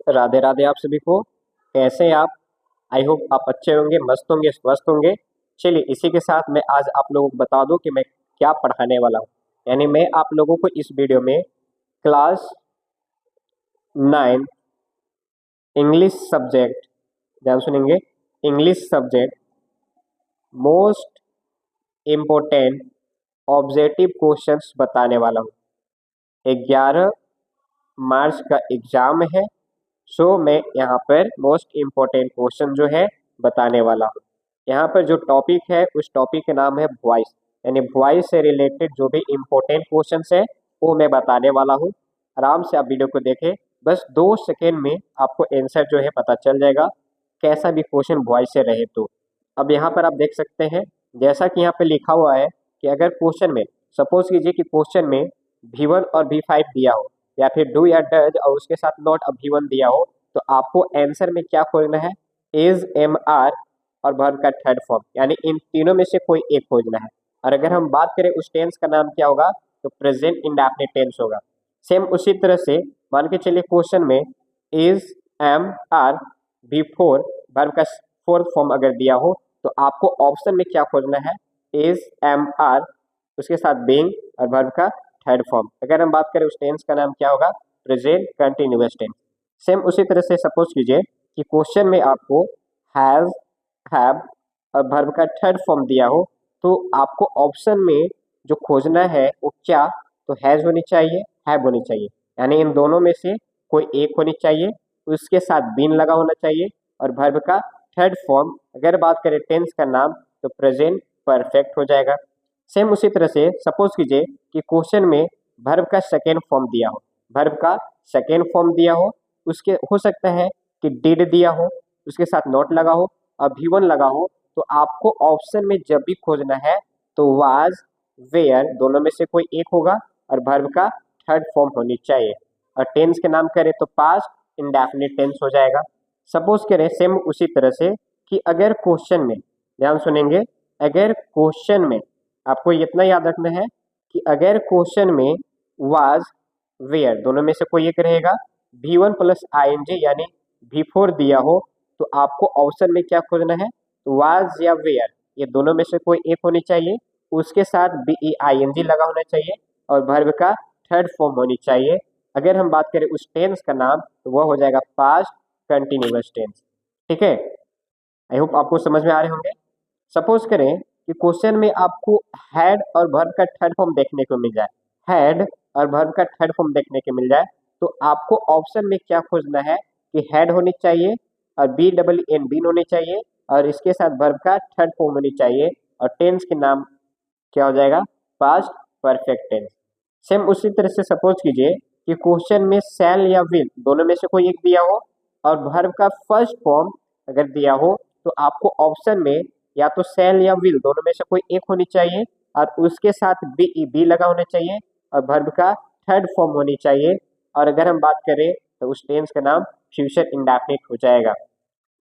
राधे राधे आप सभी को। कैसे हैं आप? आई होप आप अच्छे होंगे, मस्त होंगे, स्वस्थ होंगे। चलिए इसी के साथ मैं आज आप लोगों को बता दूं कि मैं क्या पढ़ाने वाला हूं। यानी मैं आप लोगों को इस वीडियो में क्लास 9 इंग्लिश सब्जेक्ट, ध्यान सुनेंगे, English subject most important objective questions बताने वाला हूं। 11 मार्च का एग्जाम है, सो मैं यहाँ पर मोस्ट इम्पोर्टेंट क्वेश्चन जो है बताने वाला हूँ। यहाँ पर जो टॉपिक है उस टॉपिक का नाम है वॉइस, यानी वॉइस से रिलेटेड जो भी इम्पोर्टेंट क्वेश्चन है वो मैं बताने वाला हूँ। आराम से आप वीडियो को देखें, बस 2 सेकेंड में आपको आंसर जो है पता चल जाएगा, कैसा भी क्वेश्चन वॉइस से रहे तो। अब यहाँ पर आप देख सकते हैं, जैसा कि यहाँ पे लिखा हुआ है कि अगर क्वेश्चन में सपोज कीजिए कि क्वेश्चन में V1 और V5 दिया हो, या फिर डू या डज और उसके साथ नॉट और V1 दिया हो, तो आपको आंसर में क्या खोजना है? इज, एम, आर और वर्ब का थर्ड फॉर्म, यानी इन तीनों में से कोई एक खोजना है। और अगर हम बात करें उस टेंस का नाम क्या होगा, तो प्रेजेंट इंडेफिनिट टेंस होगा। सेम उसी तरह से मान के चलिए क्वेश्चन में is, am, are before verb का फोर्थ फॉर्म अगर दिया हो, तो आपको ऑप्शन में क्या खोजना है? इज, एम, आर उसके साथ बीइंग और वर्ब का थर्ड फॉर्म। अगर हम बात करें उस टेंस का नाम क्या होगा? Present continuous tense. सेम उसी तरह से सपोज कीजिए कि क्वेश्चन में आपको हैज, हैव और वर्ब का थर्ड फॉर्म दिया हो, तो आपको ऑप्शन में जो खोजना है वो क्या? तो हैज होनी चाहिए, हैव होनी चाहिए, यानी इन दोनों में से कोई एक होनी चाहिए, उसके साथ बीन लगा होना चाहिए और वर्ब का थर्ड फॉर्म। अगर बात करें टेंस का नाम, तो प्रेजेंट परफेक्ट हो जाएगा। सेम उसी तरह से सपोज कीजिए कि क्वेश्चन में वर्ब का सेकेंड फॉर्म दिया हो, वर्ब का सेकेंड फॉर्म दिया हो, उसके हो सकता है कि डिड दिया हो, उसके साथ नॉट लगा हो और V1 लगा हो, तो आपको ऑप्शन में जब भी खोजना है तो वाज, वेयर दोनों में से कोई एक होगा और वर्ब का थर्ड फॉर्म होनी चाहिए। और टेंस के नाम करें तो पास्ट इंडेफिनिट टेंस हो जाएगा। सपोज करें सेम उसी तरह से कि अगर क्वेश्चन में, ध्यान सुनेंगे, अगर क्वेश्चन में आपको इतना याद रखना है कि अगर क्वेश्चन में वाज, वेयर दोनों में से कोई एक रहेगा, V1 प्लस ING यानी V4 दिया हो, तो आपको ऑप्शन में क्या खोजना है? तो वाज या वेयर ये दोनों में से कोई एक होनी चाहिए, उसके साथ BEING लगा होना चाहिए और वर्ब का थर्ड फॉर्म होनी चाहिए। अगर हम बात करें उस टेंस का नाम, तो वह हो जाएगा पास्ट कंटिन्यूअस टेंस। ठीक है, आई होप आपको समझ में आ रहे होंगे। सपोज करें कि क्वेश्चन में आपको हैड और वर्ब का थर्ड फॉर्म देखने को मिल जाए, हैड और वर्ब का थर्ड फॉर्म देखने को मिल जाए, तो आपको ऑप्शन में क्या खोजना है कि हैड होनी चाहिए और BEEN बीन होनी चाहिए और इसके साथ वर्ब का थर्ड फॉर्म होनी चाहिए और टेंस के नाम क्या हो जाएगा? Past perfect tense. सेम उसी तरह से सपोज कीजिए कि क्वेश्चन में शैल या विल दोनों में से कोई एक दिया हो और वर्ब का फर्स्ट फॉर्म अगर दिया हो, तो आपको ऑप्शन में या तो शैल या विल दोनों में से कोई एक होनी चाहिए और उसके साथ बी लगा होना चाहिए और वर्ब का थर्ड फॉर्म होनी चाहिए। और अगर हम बात करें तो उस टेंस का नाम फ्यूचर इंडेफिनिट हो जाएगा।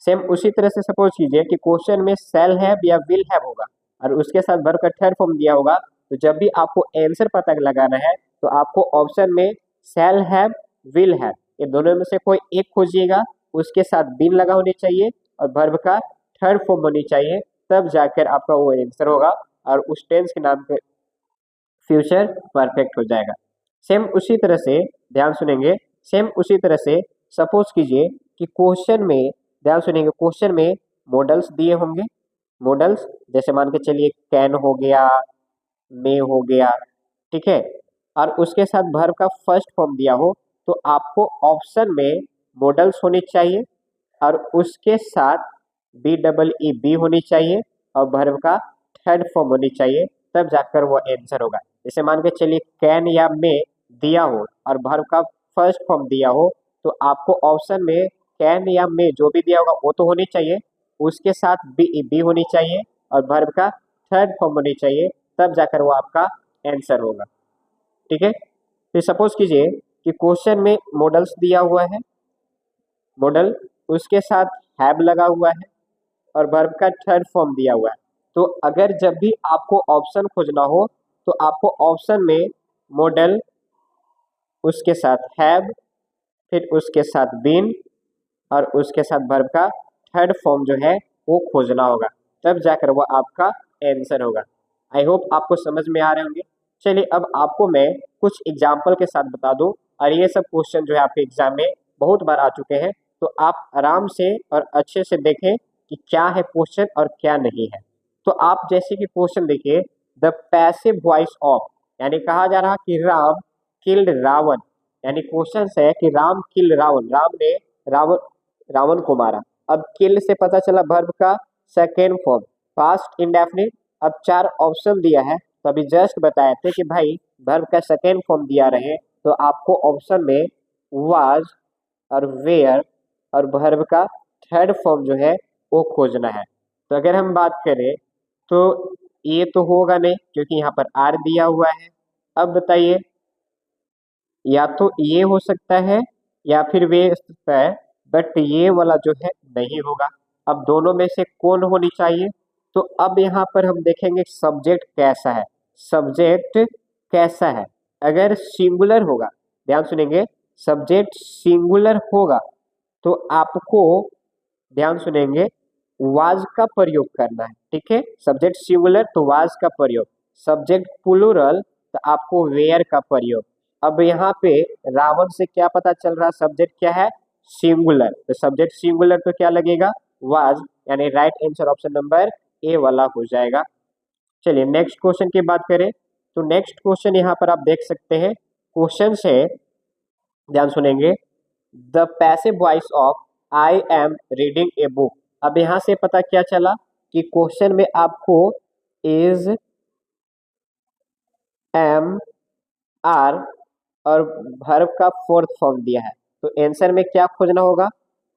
सेम उसी तरह से सपोज कीजिए कि क्वेश्चन में शैल हैव या विल हैव होगा और उसके साथ वर्ब का थर्ड फॉर्म दिया होगा, तो जब भी आपको आंसर पता लगाना है तो आपको ऑप्शन में शैल हैव, विल हैव ये दोनों में से कोई एक खोजिएगा, उसके साथ बीन लगा होनी चाहिए और वर्ब का थर्ड फॉर्म होनी चाहिए, तब जाकर आपका वो आंसर होगा और उस टेंस के नाम पे फ्यूचर परफेक्ट हो जाएगा। सेम उसी तरह से ध्यान सुनेंगे, सेम उसी तरह से सपोज कीजिए कि क्वेश्चन में, ध्यान सुनेंगे, क्वेश्चन में मॉडल्स दिए होंगे, मॉडल्स जैसे मान के चलिए कैन हो गया, मे हो गया, ठीक है, और उसके साथ वर्ब का फर्स्ट फॉर्म दिया हो, तो आपको ऑप्शन में मॉडल्स होनी चाहिए और उसके साथ BEE होनी चाहिए और वर्ब का थर्ड फॉर्म होनी चाहिए, तब जाकर वो आंसर होगा। जैसे मान के चलिए कैन या मे दिया हो और वर्ब का फर्स्ट फॉर्म दिया हो, तो आपको ऑप्शन में कैन या मे जो भी दिया होगा वो तो होनी चाहिए, उसके साथ BEB होनी चाहिए और वर्ब का थर्ड फॉर्म होनी चाहिए, तब जाकर वो आपका आंसर होगा। ठीक है, फिर सपोज कीजिए कि क्वेश्चन में मॉडल्स दिया हुआ है, मॉडल उसके साथ हैव लगा हुआ है और वर्ब का थर्ड फॉर्म दिया हुआ है, तो अगर जब भी आपको ऑप्शन खोजना हो तो आपको ऑप्शन में मॉडल उसके साथ हैव फिर उसके साथ बीन और उसके साथ वर्ब का थर्ड फॉर्म जो है वो खोजना होगा, तब जाकर वो आपका आंसर होगा। आई होप आपको समझ में आ रहे होंगे। चलिए अब आपको मैं कुछ एग्जाम्पल के साथ बता दूं, और ये सब क्वेश्चन जो है आपके एग्जाम में बहुत बार आ चुके हैं, तो आप आराम से और अच्छे से देखें कि क्या है क्वेश्चन और क्या नहीं है। तो आप जैसे कि क्वेश्चन देखिए, द पैसिव वॉइस ऑफ, यानी कहा जा रहा कि राम किल्ड रावण, यानी क्वेश्चन है कि राम किल रावण, राम ने रावण रावण को मारा। अब किल से पता चला वर्ब का सेकेंड फॉर्म पास्ट इंडेफिनिट। अब 4 ऑप्शन दिया है, तो अभी जस्ट बताए थे कि भाई वर्ब का सेकेंड फॉर्म दिया रहे तो आपको ऑप्शन में वाज और वेयर और वर्ब का थर्ड फॉर्म जो है वो खोजना है। तो अगर हम बात करें तो ये तो होगा नहीं क्योंकि यहाँ पर आर दिया हुआ है। अब बताइए, या तो ये हो सकता है या फिर वे हो सकता है, बट ये वाला जो है नहीं होगा। अब दोनों में से कौन होनी चाहिए? तो अब यहाँ पर हम देखेंगे सब्जेक्ट कैसा है। सब्जेक्ट कैसा है? अगर सिंगुलर होगा, ध्यान सुनेंगे, सब्जेक्ट सिंगुलर होगा तो आपको, ध्यान सुनेंगे, वाज का प्रयोग करना है। ठीक है, सब्जेक्ट सिंगुलर तो वाज का प्रयोग, सब्जेक्ट प्लूरल तो आपको वेयर का प्रयोग। अब यहाँ पे रावण से क्या पता चल रहा, सब्जेक्ट क्या है? सिंगुलर, तो सब्जेक्ट सिंगुलर तो क्या लगेगा? वाज, यानी right answer option number A वाला हो जाएगा। चलिए नेक्स्ट क्वेश्चन की बात करें, तो नेक्स्ट क्वेश्चन यहाँ पर आप देख सकते हैं, क्वेश्चन से ध्यान सुनेंगे, the passive voice of I am reading a book. अब यहाँ से पता क्या चला कि क्वेश्चन में आपको इज, एम, आर और वर्ब का फोर्थ फॉर्म दिया है, तो आंसर में क्या खोजना होगा?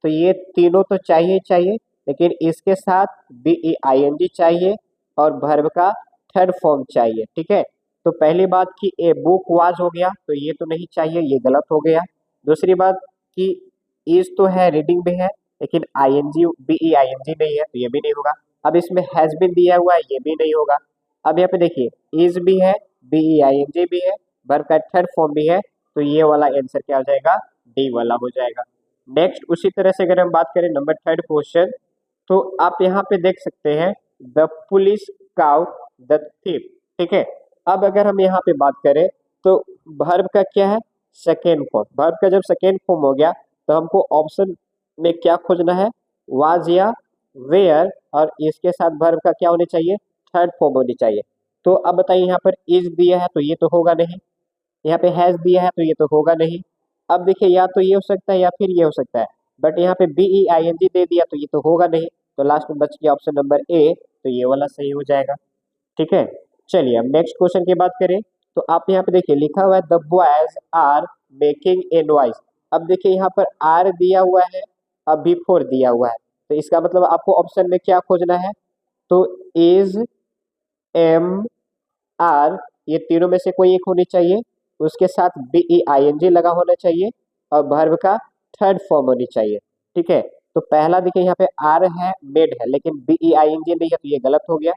तो ये तीनों तो चाहिए चाहिए, लेकिन इसके साथ बी ई आई एन जी चाहिए और वर्ब का थर्ड फॉर्म चाहिए। ठीक है, तो पहली बात कि ए बुक वाज हो गया, तो ये तो नहीं चाहिए, ये गलत हो गया। दूसरी बात कि इज तो है, रीडिंग भी है, लेकिन I N G B E I N G नहीं है, तो ये भी नहीं होगा। अब इसमें हैज बीन दिया हुआ है, ये भी नहीं होगा। अब यहाँ पे देखिए इज भी है, बी ई आई एन जी भी है, वर्ब का थर्ड फॉर्म भी है, तो ये वाला आंसर क्या हो जाएगा? डी वाला हो जाएगा। नेक्स्ट उसी तरह से अगर हम बात करें नंबर थर्ड क्वेश्चन, तो आप यहाँ पे देख सकते हैं, द पुलिस काउट द थिप। ठीक है, अब अगर हम यहाँ पे बात करें तो वर्ब का क्या है? Second form. वर्ब का जब सेकेंड फॉर्म हो गया तो हमको ऑप्शन में क्या खोजना है? वाज या वेयर, और इसके साथ वर्ब का क्या होने चाहिए? थर्ड फॉर्म होनी चाहिए। तो अब बताइए, यहाँ पर इज दिया है तो ये तो होगा नहीं, यहाँ पे हैज दिया है तो ये तो होगा नहीं। अब देखिए, या तो ये हो सकता है या फिर ये हो सकता है, बट यहाँ पे बी ई आई एन जी दे दिया तो ये तो होगा नहीं, तो लास्ट में बच गया ऑप्शन नंबर ए, तो ये वाला सही हो जाएगा। ठीक है, चलिए अब नेक्स्ट क्वेश्चन की बात करें, तो आप यहाँ पे देखिए लिखा हुआ है the boys are making a noise. अब देखिए यहाँ पर आर दिया हुआ है, अब बिफोर दिया हुआ है, तो इसका मतलब आपको ऑप्शन में क्या खोजना है? तो इज, एम, आर, ये तीनों में से कोई एक होनी चाहिए, उसके साथ बी ई आई एन जी लगा होना चाहिए और वर्ब का थर्ड फॉर्म होनी चाहिए। ठीक है, तो पहला देखिए यहाँ पे आर है, मेड है, लेकिन B E I N G नहीं है, तो ये गलत हो गया।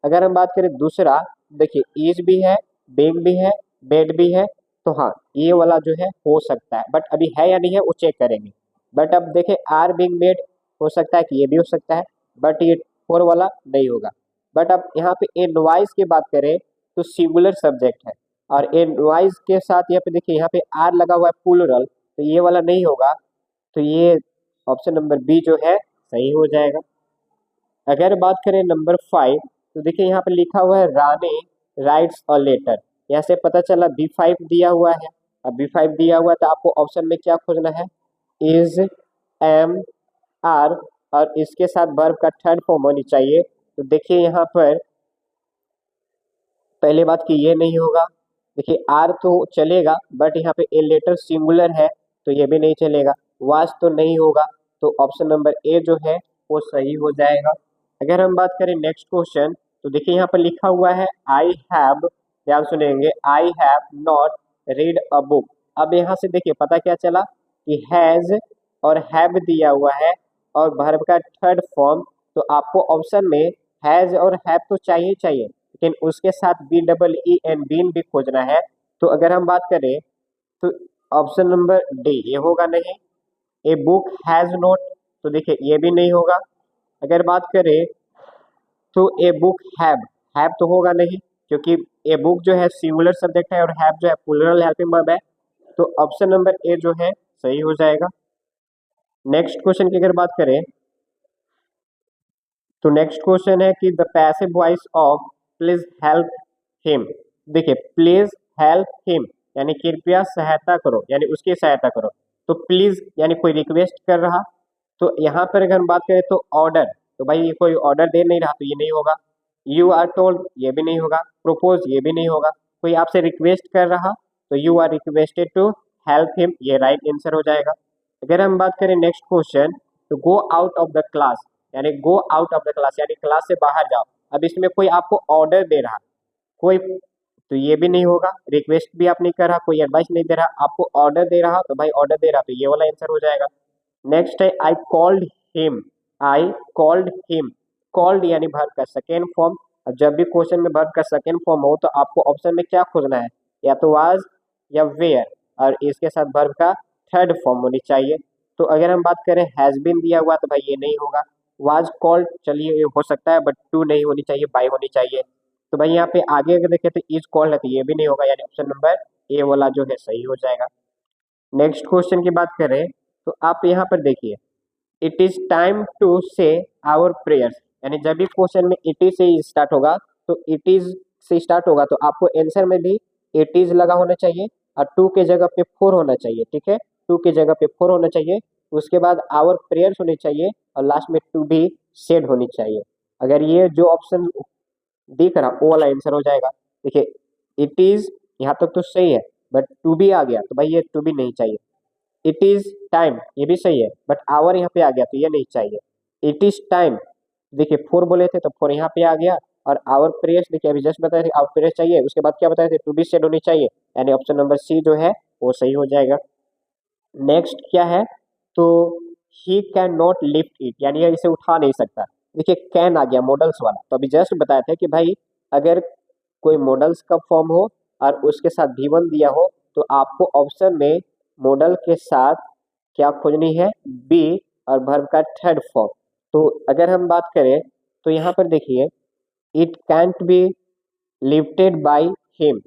अगर हम बात करें दूसरा, देखिए इज भी है, बीइंग भी है, मेड भी है, तो हाँ ये वाला जो है हो सकता है, बट अभी है या नहीं है वो चेक करेंगे। बट अब देखें आर बीइंग मेड हो सकता है कि ये भी हो सकता है, बट ये फोर वाला नहीं होगा। बट अब यहाँ पे ए नॉइज की बात करें तो सिंगुलर सब्जेक्ट है, और ए नॉइज के साथ यहाँ पे देखिए यहाँ पे आर लगा हुआ है प्लूरल, तो ये वाला नहीं होगा, तो ये ऑप्शन नंबर बी जो है सही हो जाएगा। अगर बात करें नंबर 5, तो देखिए यहाँ पे लिखा हुआ है रानी राइट्स अ लेटर, यहाँ से पता चला B5 दिया हुआ है। अब B5 दिया हुआ है तो आपको ऑप्शन में क्या खोजना है? इज, एम, आर और इसके साथ वर्ब का थर्ड फॉर्म होनी चाहिए। तो देखिए यहाँ पर पहले बात कि ये नहीं होगा, देखिए आर तो चलेगा बट यहाँ पे ए लेटर सिंगुलर है तो ये भी नहीं चलेगा। वाज तो नहीं होगा, तो ऑप्शन नंबर ए जो है वो सही हो जाएगा। अगर हम बात करें नेक्स्ट क्वेश्चन, तो देखिए यहाँ पर लिखा हुआ है आई हैव, ध्यान सुनेंगे, I have not read a book. अब यहाँ से देखिए पता क्या चला कि हैज और हैव दिया हुआ है और वर्ब का थर्ड फॉर्म, तो आपको ऑप्शन में हैज और हैव तो चाहिए चाहिए, लेकिन उसके साथ B double E N been भी खोजना है। तो अगर हम बात करें तो ऑप्शन नंबर डी ये होगा नहीं, ए बुक हैज नोट, तो देखिए ये भी नहीं होगा। अगर बात करें तो ए बुक हैव तो होगा नहीं, क्योंकि ए बुक जो है सिंगुलर सब्जेक्ट है और हैव जो है प्लूरल हेल्पिंग वर्ब है, तो ऑप्शन नंबर ए जो है सही हो जाएगा। नेक्स्ट क्वेश्चन की अगर बात करें तो नेक्स्ट क्वेश्चन है कि the passive voice of please help him. देखिए प्लीज हेल्प हिम यानी कृपया सहायता करो, यानी उसकी सहायता करो। तो प्लीज यानी कोई रिक्वेस्ट कर रहा, तो यहाँ पर अगर हम बात करें तो ऑर्डर, तो भाई ये कोई ऑर्डर दे नहीं रहा तो ये नहीं होगा। यू आर टोल्ड ये भी नहीं होगा। प्रोपोज ये भी नहीं होगा। कोई आपसे रिक्वेस्ट कर रहा तो you are requested to help him, ये राइट आंसर हो जाएगा। अगर हम बात करें नेक्स्ट क्वेश्चन, तो go out of the class यानी go out of the class यानी क्लास से बाहर जाओ। अब इसमें कोई आपको ऑर्डर दे रहा, कोई, तो ये भी नहीं होगा। रिक्वेस्ट भी आप नहीं कर रहा, कोई एडवाइस नहीं दे रहा, आपको ऑर्डर दे रहा, तो भाई ऑर्डर दे रहा तो ये वाला आंसर हो जाएगा। नेक्स्ट है I called him. I called him, called यानी वर्ब का सेकेंड फॉर्म। अब जब भी क्वेश्चन में वर्ब का सेकेंड फॉर्म हो तो आपको ऑप्शन में क्या खोजना है, या तो वाज या वेयर, और इसके साथ वर्ब का थर्ड फॉर्म होनी चाहिए। तो अगर हम बात करें हैज बीन दिया हुआ तो भाई ये नहीं होगा। वाज कॉल्ड चलिए ये हो सकता है, बट टू नहीं होनी चाहिए, बाई होनी चाहिए। तो भाई यहाँ पे आगे अगर देखें तो इज कॉल्ड है तो ये भी नहीं होगा, यानी ऑप्शन नंबर ए वाला जो है सही हो जाएगा। नेक्स्ट क्वेश्चन की बात करें तो आप यहाँ पर देखिए इट इज टाइम टू से आवर प्रेयर्स, यानी जब भी क्वेश्चन में इट इज से स्टार्ट होगा तो इट इज से स्टार्ट होगा तो आपको आंसर में भी इट इज लगा होना चाहिए और टू के जगह पे फोर होना चाहिए, ठीक है, टू के जगह पे फोर होना चाहिए। उसके बाद आवर प्रेयर्स होनी चाहिए और लास्ट में टू बी सेड होनी चाहिए। अगर ये जो ऑप्शन दिख रहा वो वाला आंसर हो जाएगा। देखिए इट इज यहाँ तक तो सही है, बट टू बी आ गया तो भाई ये टू बी नहीं चाहिए। इट इज टाइम ये भी सही है, बट आवर यहाँ पे आ गया तो ये नहीं चाहिए। इट इज टाइम, देखिए फोर बोले थे तो फोर यहाँ पे आ गया, और आवर प्रेयर्स देखिए अभी जस्ट बताए थे आवर प्रेयर्स चाहिए, उसके बाद क्या बताए थे टू बी सेड होनी चाहिए, यानी ऑप्शन नंबर सी जो है वो सही हो जाएगा। नेक्स्ट क्या है, तो he can not lift it, यानी ये इसे उठा नहीं सकता। देखिए कैन आ गया मॉडल्स वाला, तो अभी जस्ट बताया था कि भाई अगर कोई मॉडल्स का फॉर्म हो और उसके साथ भी वन दिया हो तो आपको ऑप्शन में मॉडल के साथ क्या खोजनी है, बी और वर्ब का थर्ड फॉर्म। तो अगर हम बात करें तो यहाँ पर देखिए it cantt be lifted by him,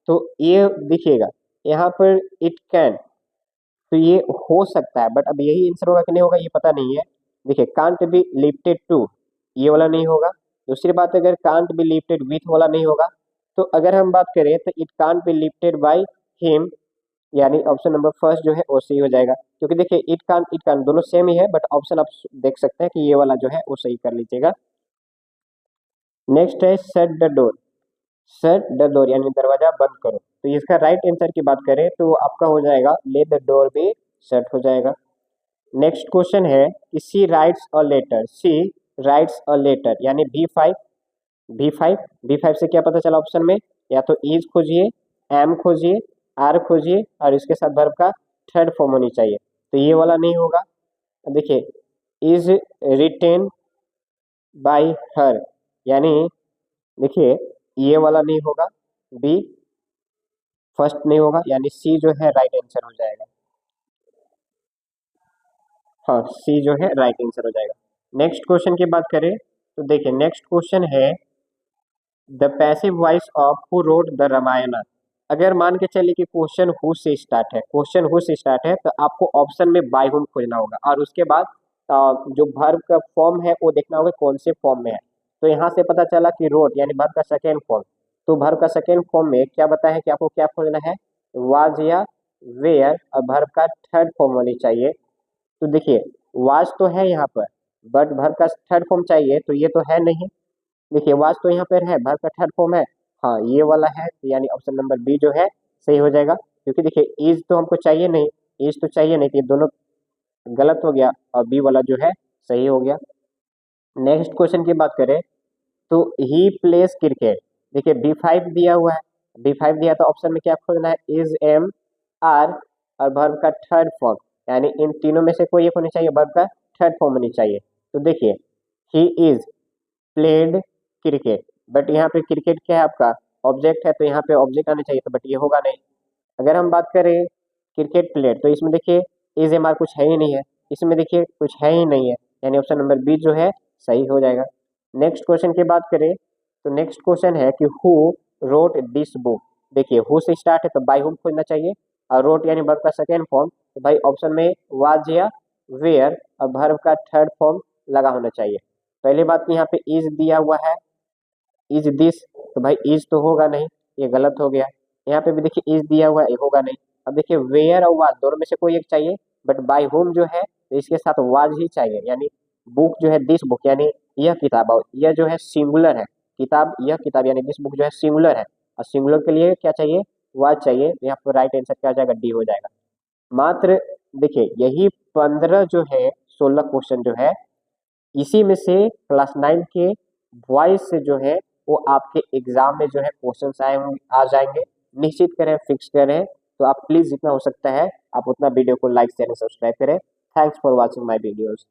तो ये देखिएगा यहाँ पर इट कैन, तो ये हो सकता है, बट अब यही आंसर होगा कि नहीं होगा ये पता नहीं है। देखिए कांट बी लिफ्टेड टू, ये वाला नहीं होगा। दूसरी बात अगर कांट बी लिफ्टेड विथ वाला नहीं होगा। तो अगर हम बात करें तो it can't be lifted by him, यानी ऑप्शन नंबर फर्स्ट जो है वो सही हो जाएगा। क्योंकि देखिए इट कान दोनों सेम ही है, बट ऑप्शन आप देख सकते हैं कि ये वाला जो है वो सही कर लीजिएगा। नेक्स्ट है shut the door. Shut the door यानी दरवाजा बंद करो, तो इसका राइट आंसर की बात करें तो आपका हो जाएगा let the door be shut हो जाएगा। नेक्स्ट क्वेश्चन है कि she writes a letter. She writes a letter यानी B5, B5 से क्या पता चला ऑप्शन में, या तो इज खोजिए, एम खोजिए, आर खोजिए और इसके साथ वर्ब का थर्ड फॉर्म होनी चाहिए, तो ये वाला नहीं होगा। देखिए इज रिटेन बाय हर, यानी देखिए ये वाला नहीं होगा, बी फर्स्ट नहीं होगा, यानी सी जो है राइट आंसर हो जाएगा। हाँ सी जो है राइट आंसर हो जाएगा। नेक्स्ट क्वेश्चन की बात करें तो देखिए नेक्स्ट क्वेश्चन है the passive voice of who wrote the Ramayana. अगर मान के चलिए कि क्वेश्चन हु से स्टार्ट है, क्वेश्चन हु से स्टार्ट है तो आपको ऑप्शन में बाय हुम खोजना होगा और उसके बाद जो वर्ब का फॉर्म है वो देखना होगा कौन से फॉर्म में है। तो यहाँ से पता चला कि रोट यानी वर्ब का सेकेंड फॉर्म, तो वर्ब का सेकेंड फॉर्म में क्या बताया है कि आपको क्या खोजना है, वाज या वेयर, और वर्ब का थर्ड फॉर्म होनी चाहिए। तो देखिए वाज तो है यहाँ पर, बट वर्ब का थर्ड फॉर्म चाहिए तो ये तो है नहीं। देखिए वाज तो यहाँ पर है, वर्ब का थर्ड फॉर्म है, हाँ ये वाला है, यानी ऑप्शन नंबर बी जो है सही हो जाएगा। क्योंकि देखिए इज तो हमको चाहिए नहीं, इज तो चाहिए नहीं, तो ये दोनों गलत हो गया और बी वाला जो है सही हो गया। नेक्स्ट क्वेश्चन की बात करें तो ही प्लेस क्रिकेट। देखिए B5 दिया हुआ है, B5 दिया तो ऑप्शन में क्या खोजना है, इज, एम, आर और वर्ब का थर्ड फॉर्म, यानी इन तीनों में से कोई एक होनी चाहिए, वर्ब का थर्ड फॉर्म होनी चाहिए। तो देखिए he is played cricket, but यहाँ पे क्रिकेट क्या है आपका ऑब्जेक्ट है, तो यहाँ पे ऑब्जेक्ट आना चाहिए, तो बट ये होगा नहीं। अगर हम बात करें क्रिकेट प्लेयर तो इसमें देखिए इज, एम, आर कुछ है ही नहीं है, इसमें देखिए कुछ है ही नहीं है, यानी ऑप्शन नंबर बी जो है सही हो जाएगा। नेक्स्ट क्वेश्चन की बात करें तो नेक्स्ट क्वेश्चन है कि हु रोट दिस बुक। देखिए हु से स्टार्ट है तो बाय हुम खोजना चाहिए, और रोट यानी वर्ब का सेकेंड फॉर्म, तो भाई ऑप्शन में वाज या वेयर और वर्ब का थर्ड फॉर्म लगा होना चाहिए। पहली बात कि यहाँ पे इज दिया हुआ है, इज दिस, तो भाई इज तो होगा नहीं, ये गलत हो गया। यहाँ पे भी देखिए इज दिया हुआ है, ये होगा नहीं। अब देखिए वेयर और वाज दोनों में से कोई एक चाहिए, बट बाय होम जो है तो इसके साथ वाज ही चाहिए, यानी बुक जो है दिस बुक, यानी यह किताब, और यह जो है सिंगुलर है, किताब यह किताब यानी दिस बुक जो है सिंगुलर है, और सिंगुलर के लिए क्या चाहिए, वाज चाहिए। तो यहाँ पर राइट आंसर क्या हो जाएगा, डी हो जाएगा। मात्र देखिए यही 15 जो है 16 क्वेश्चन जो है, इसी में से क्लास 9 के वॉइस से जो है वो आपके एग्जाम में जो है क्वेश्चंस आए होंगे, आ जाएंगे। निश्चित करें, फिक्स करें। तो आप प्लीज जितना हो सकता है आप उतना वीडियो को लाइक शेयर सब्सक्राइब करें। Thanks for watching my videos.